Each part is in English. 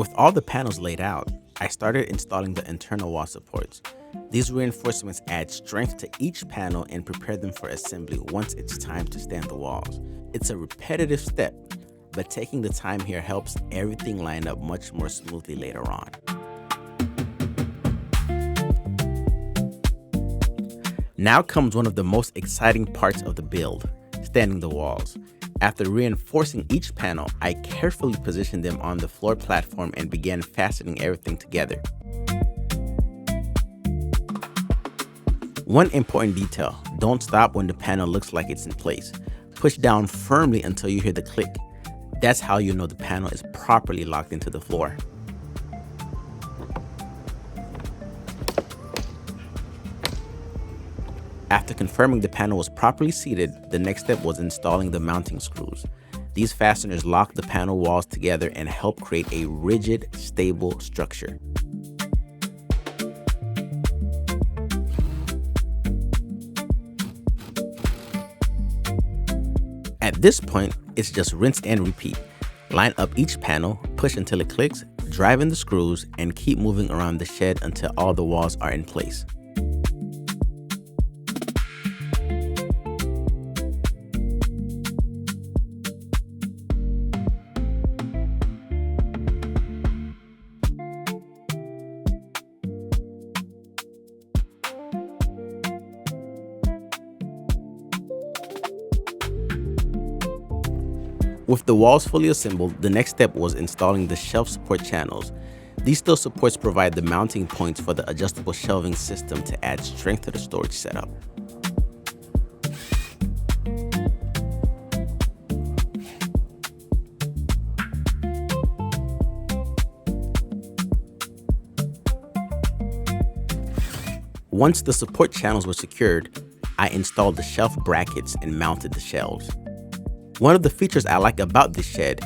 With all the panels laid out, I started installing the internal wall supports. These reinforcements add strength to each panel and prepare them for assembly once it's time to stand the walls. It's a repetitive step, but taking the time here helps everything line up much more smoothly later on. Now comes one of the most exciting parts of the build, standing the walls. After reinforcing each panel, I carefully positioned them on the floor platform and began fastening everything together. One important detail, don't stop when the panel looks like it's in place. Push down firmly until you hear the click. That's how you know the panel is properly locked into the floor. After confirming the panel was properly seated, the next step was installing the mounting screws. These fasteners lock the panel walls together and help create a rigid, stable structure. At this point, it's just rinse and repeat. Line up each panel, push until it clicks, drive in the screws, and keep moving around the shed until all the walls are in place. With the walls fully assembled, the next step was installing the shelf support channels. These steel supports provide the mounting points for the adjustable shelving system to add strength to the storage setup. Once the support channels were secured, I installed the shelf brackets and mounted the shelves. One of the features I like about this shed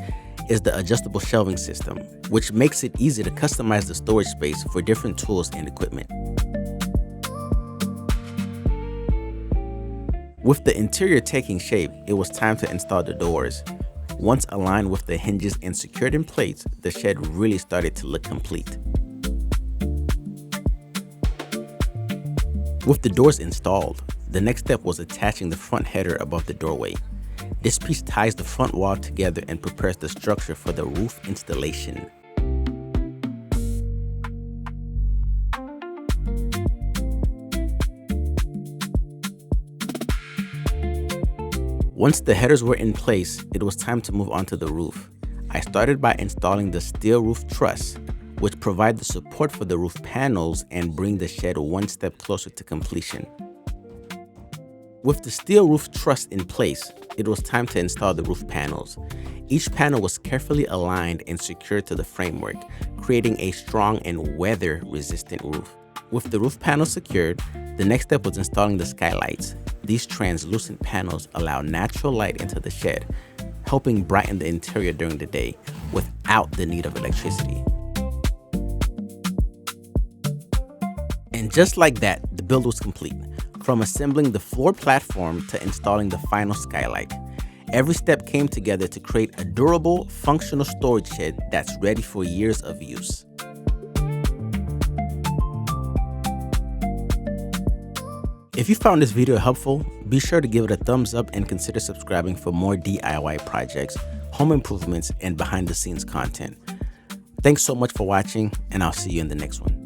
is the adjustable shelving system, which makes it easy to customize the storage space for different tools and equipment. With the interior taking shape, it was time to install the doors. Once aligned with the hinges and secured in place, the shed really started to look complete. With the doors installed, the next step was attaching the front header above the doorway. This piece ties the front wall together and prepares the structure for the roof installation. Once the headers were in place, it was time to move on to the roof. I started by installing the steel roof truss, which provide the support for the roof panels and bring the shed one step closer to completion. With the steel roof truss in place, it was time to install the roof panels. Each panel was carefully aligned and secured to the framework, creating a strong and weather-resistant roof. With the roof panels secured, the next step was installing the skylights. These translucent panels allow natural light into the shed, helping brighten the interior during the day without the need of electricity. And just like that, the build was complete. From assembling the floor platform to installing the final skylight, every step came together to create a durable, functional storage shed that's ready for years of use. If you found this video helpful, be sure to give it a thumbs up and consider subscribing for more DIY projects, home improvements, and behind-the-scenes content. Thanks so much for watching, and I'll see you in the next one.